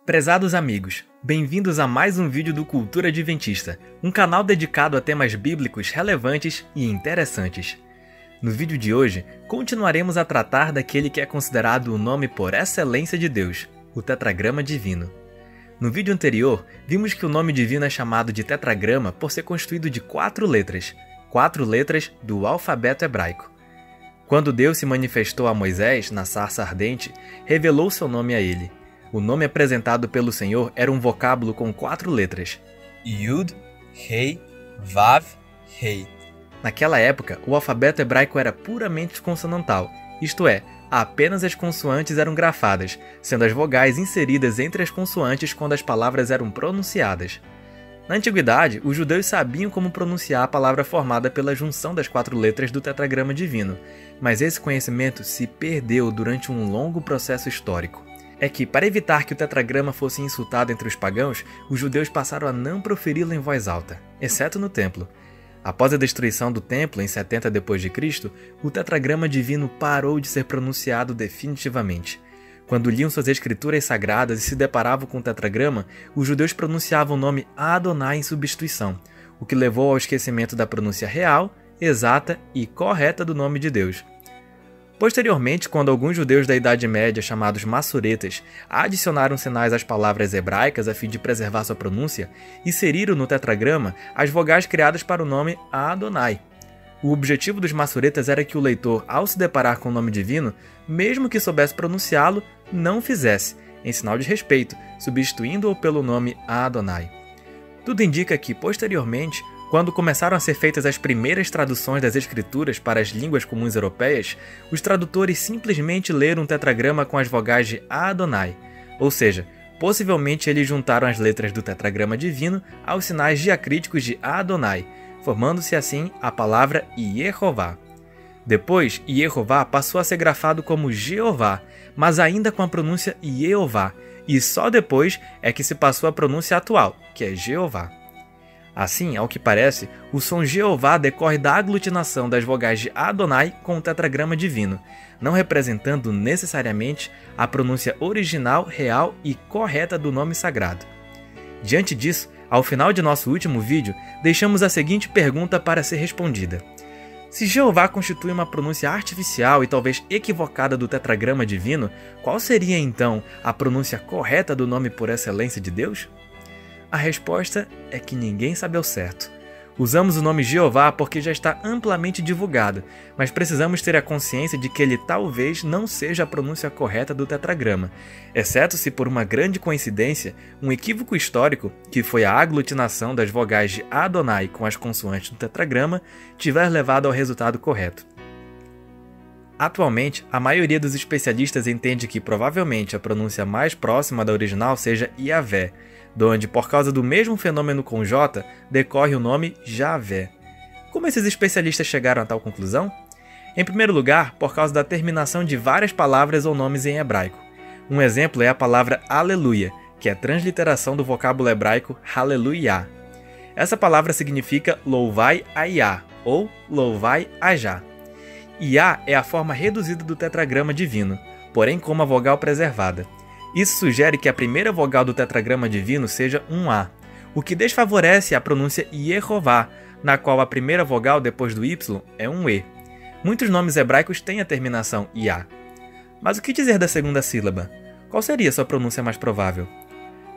Prezados amigos, bem-vindos a mais um vídeo do Cultura Adventista, um canal dedicado a temas bíblicos relevantes e interessantes. No vídeo de hoje, continuaremos a tratar daquele que é considerado o nome por excelência de Deus, o tetragrama divino. No vídeo anterior, vimos que o nome divino é chamado de tetragrama por ser constituído de 4 letras do alfabeto hebraico. Quando Deus se manifestou a Moisés na sarça ardente, revelou seu nome a ele. O nome apresentado pelo Senhor era um vocábulo com 4 letras: Yud, Rei, Vav, Rei. Naquela época, o alfabeto hebraico era puramente consonantal, isto é, apenas as consoantes eram grafadas, sendo as vogais inseridas entre as consoantes quando as palavras eram pronunciadas. Na antiguidade, os judeus sabiam como pronunciar a palavra formada pela junção das 4 letras do tetragrama divino, mas esse conhecimento se perdeu durante um longo processo histórico. É que, para evitar que o tetragrama fosse insultado entre os pagãos, os judeus passaram a não proferi-lo em voz alta, exceto no templo. Após a destruição do templo em 70 d.C., o tetragrama divino parou de ser pronunciado definitivamente. Quando liam suas escrituras sagradas e se deparavam com o tetragrama, os judeus pronunciavam o nome Adonai em substituição, o que levou ao esquecimento da pronúncia real, exata e correta do nome de Deus. Posteriormente, quando alguns judeus da Idade Média, chamados massuretas, adicionaram sinais às palavras hebraicas a fim de preservar sua pronúncia, inseriram no tetragrama as vogais criadas para o nome Adonai. O objetivo dos massuretas era que o leitor, ao se deparar com o nome divino, mesmo que soubesse pronunciá-lo, não o fizesse, em sinal de respeito, substituindo-o pelo nome Adonai. Tudo indica que, posteriormente, quando começaram a ser feitas as primeiras traduções das escrituras para as línguas comuns europeias, os tradutores simplesmente leram um tetragrama com as vogais de Adonai, ou seja, possivelmente eles juntaram as letras do tetragrama divino aos sinais diacríticos de Adonai, formando-se assim a palavra Yehová. Depois, Yehová passou a ser grafado como Jeová, mas ainda com a pronúncia Yehová, e só depois é que se passou a pronúncia atual, que é Jeová. Assim, ao que parece, o som Jeová decorre da aglutinação das vogais de Adonai com o tetragrama divino, não representando necessariamente a pronúncia original, real e correta do nome sagrado. Diante disso, ao final de nosso último vídeo, deixamos a seguinte pergunta para ser respondida. Se Jeová constitui uma pronúncia artificial e talvez equivocada do tetragrama divino, qual seria então a pronúncia correta do nome por excelência de Deus? A resposta é que ninguém sabe ao certo. Usamos o nome Jeová porque já está amplamente divulgado, mas precisamos ter a consciência de que ele talvez não seja a pronúncia correta do tetragrama, exceto se por uma grande coincidência, um equívoco histórico, que foi a aglutinação das vogais de Adonai com as consoantes do tetragrama, tiver levado ao resultado correto. Atualmente, a maioria dos especialistas entende que provavelmente a pronúncia mais próxima da original seja Yavé, donde, por causa do mesmo fenômeno com J, decorre o nome Javé. Como esses especialistas chegaram a tal conclusão? Em primeiro lugar, por causa da terminação de várias palavras ou nomes em hebraico. Um exemplo é a palavra Aleluia, que é a transliteração do vocábulo hebraico Hallelujah. Essa palavra significa louvai a Yah, ou louvai a Jah. Yah é a forma reduzida do tetragrama divino, porém com uma vogal preservada. Isso sugere que a primeira vogal do tetragrama divino seja um A, o que desfavorece a pronúncia Yehová, na qual a primeira vogal depois do Y é um E. Muitos nomes hebraicos têm a terminação Yah. Mas o que dizer da segunda sílaba? Qual seria sua pronúncia mais provável?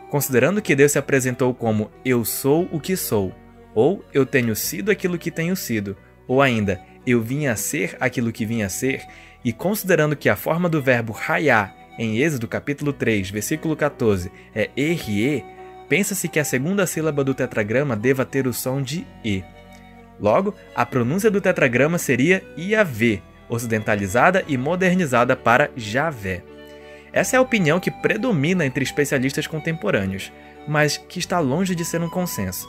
Considerando que Deus se apresentou como Eu sou o que sou, ou Eu tenho sido aquilo que tenho sido, ou ainda Eu vim a ser aquilo que vim a ser, e considerando que a forma do verbo hayá em Êxodo capítulo 3, versículo 14, é E, pensa-se que a segunda sílaba do tetragrama deva ter o som de E. Logo, a pronúncia do tetragrama seria Iavé, ocidentalizada e modernizada para Javé. Essa é a opinião que predomina entre especialistas contemporâneos, mas que está longe de ser um consenso.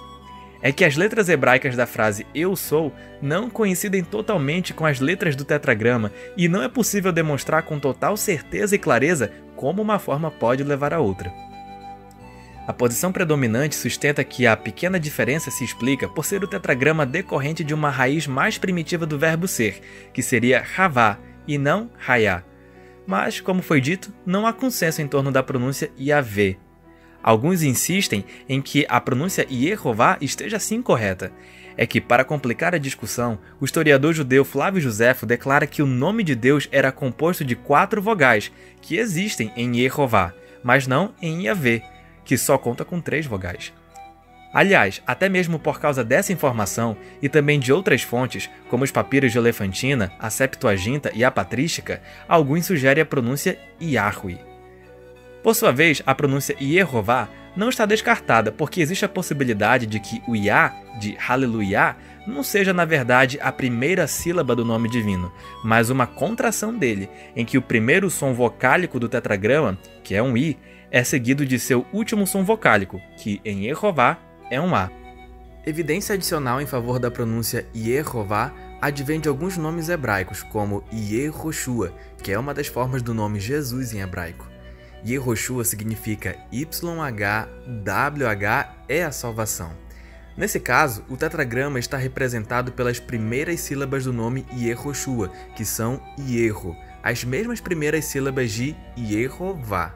É que as letras hebraicas da frase Eu sou não coincidem totalmente com as letras do tetragrama e não é possível demonstrar com total certeza e clareza como uma forma pode levar a outra. A posição predominante sustenta que a pequena diferença se explica por ser o tetragrama decorrente de uma raiz mais primitiva do verbo ser, que seria Havá e não Hayá. Mas, como foi dito, não há consenso em torno da pronúncia Yavé. Alguns insistem em que a pronúncia Yehová esteja sim correta. É que, para complicar a discussão, o historiador judeu Flávio Joséfo declara que o nome de Deus era composto de 4 vogais, que existem em Yehová, mas não em Yahvé, que só conta com 3 vogais. Aliás, até mesmo por causa dessa informação e também de outras fontes, como os papiros de Elefantina, a Septuaginta e a Patrística, alguns sugerem a pronúncia Yahweh. Por sua vez, a pronúncia Yehová não está descartada, porque existe a possibilidade de que o Yah, de Hallelujah, não seja na verdade a primeira sílaba do nome divino, mas uma contração dele, em que o primeiro som vocálico do tetragrama, que é um I, é seguido de seu último som vocálico, que em Yehová é um A. Evidência adicional em favor da pronúncia Yehová advém de alguns nomes hebraicos, como Yehoshua, que é uma das formas do nome Jesus em hebraico. Yehoshua significa YHWH é a salvação. Nesse caso, o tetragrama está representado pelas primeiras sílabas do nome Yehoshua, que são Yeho, as mesmas primeiras sílabas de Yehová.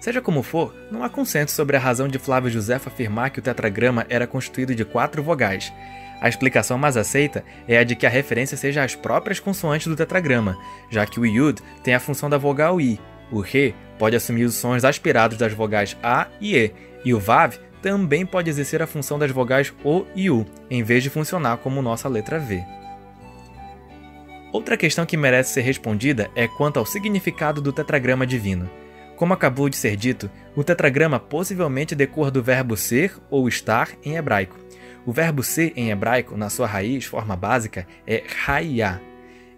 Seja como for, não há consenso sobre a razão de Flávio Joséfo afirmar que o tetragrama era constituído de 4 vogais. A explicação mais aceita é a de que a referência seja às próprias consoantes do tetragrama, já que o Yud tem a função da vogal I, o Re pode assumir os sons aspirados das vogais A e o Vav também pode exercer a função das vogais O e U, em vez de funcionar como nossa letra V. Outra questão que merece ser respondida é quanto ao significado do tetragrama divino. Como acabou de ser dito, o tetragrama possivelmente decorre do verbo ser ou estar em hebraico. O verbo ser em hebraico, na sua raiz, forma básica, é hayah.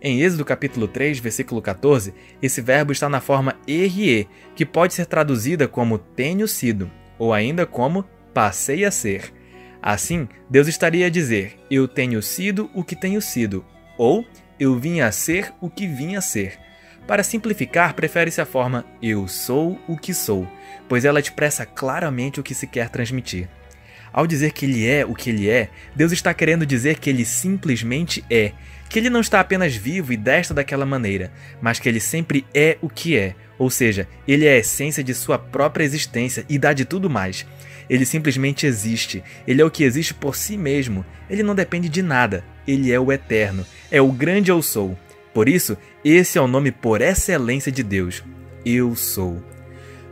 Em Êxodo capítulo 3, versículo 14, esse verbo está na forma erie, que pode ser traduzida como tenho sido, ou ainda como passei a ser. Assim, Deus estaria a dizer, eu tenho sido o que tenho sido, ou eu vim a ser o que vim a ser. Para simplificar, prefere-se a forma eu sou o que sou, pois ela expressa claramente o que se quer transmitir. Ao dizer que ele é o que ele é, Deus está querendo dizer que ele simplesmente é, que ele não está apenas vivo e desta daquela maneira, mas que ele sempre é o que é, ou seja, ele é a essência de sua própria existência e dá de tudo mais. Ele simplesmente existe, ele é o que existe por si mesmo, ele não depende de nada, ele é o eterno, é o grande eu sou. Por isso, esse é o nome por excelência de Deus, eu sou.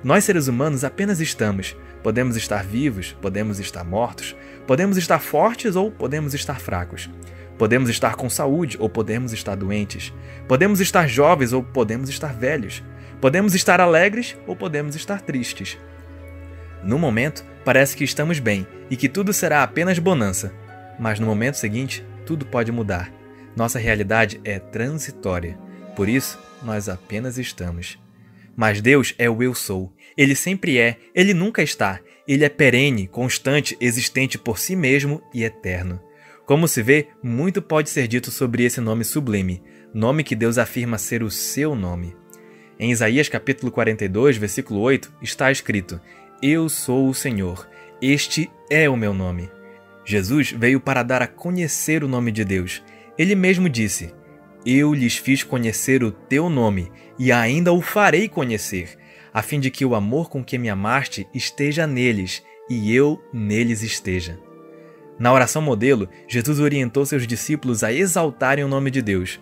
Nós seres humanos apenas estamos. Podemos estar vivos, podemos estar mortos, podemos estar fortes ou podemos estar fracos. Podemos estar com saúde ou podemos estar doentes. Podemos estar jovens ou podemos estar velhos. Podemos estar alegres ou podemos estar tristes. No momento, parece que estamos bem e que tudo será apenas bonança. Mas no momento seguinte, tudo pode mudar. Nossa realidade é transitória. Por isso, nós apenas estamos. Mas Deus é o eu sou. Ele sempre é, ele nunca está. Ele é perene, constante, existente por si mesmo e eterno. Como se vê, muito pode ser dito sobre esse nome sublime, nome que Deus afirma ser o seu nome. Em Isaías capítulo 42, versículo 8, está escrito: Eu sou o Senhor, este é o meu nome. Jesus veio para dar a conhecer o nome de Deus. Ele mesmo disse: Eu lhes fiz conhecer o teu nome, e ainda o farei conhecer, a fim de que o amor com que me amaste esteja neles, e eu neles esteja. Na oração modelo, Jesus orientou seus discípulos a exaltarem o nome de Deus.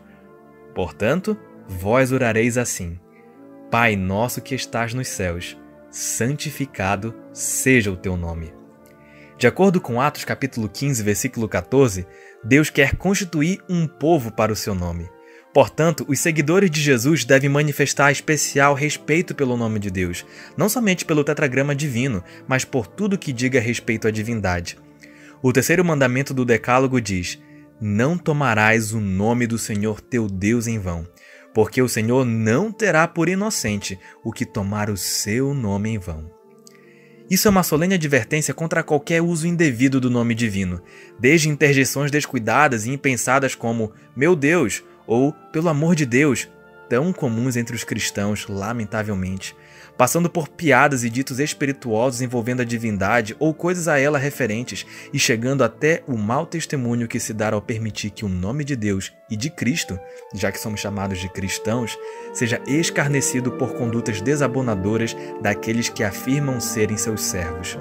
Portanto, vós orareis assim: Pai nosso que estás nos céus, santificado seja o teu nome. De acordo com Atos capítulo 15, versículo 14, Deus quer constituir um povo para o seu nome. Portanto, os seguidores de Jesus devem manifestar especial respeito pelo nome de Deus, não somente pelo tetragrama divino, mas por tudo que diga respeito à divindade. O terceiro mandamento do Decálogo diz: Não tomarás o nome do Senhor teu Deus em vão, porque o Senhor não terá por inocente o que tomar o seu nome em vão. Isso é uma solene advertência contra qualquer uso indevido do nome divino, desde interjeições descuidadas e impensadas como meu Deus ou pelo amor de Deus, tão comuns entre os cristãos, lamentavelmente, passando por piadas e ditos espirituosos envolvendo a divindade ou coisas a ela referentes, e chegando até o mau testemunho que se dá ao permitir que o nome de Deus e de Cristo, já que somos chamados de cristãos, seja escarnecido por condutas desabonadoras daqueles que afirmam serem seus servos.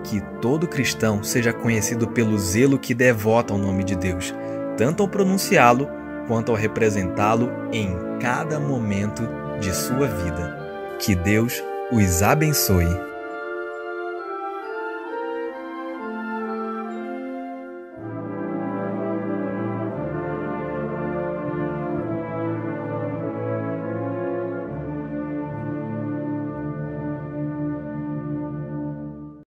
Que todo cristão seja conhecido pelo zelo que devota ao nome de Deus, tanto ao pronunciá-lo quanto ao representá-lo em cada momento de sua vida. Que Deus os abençoe.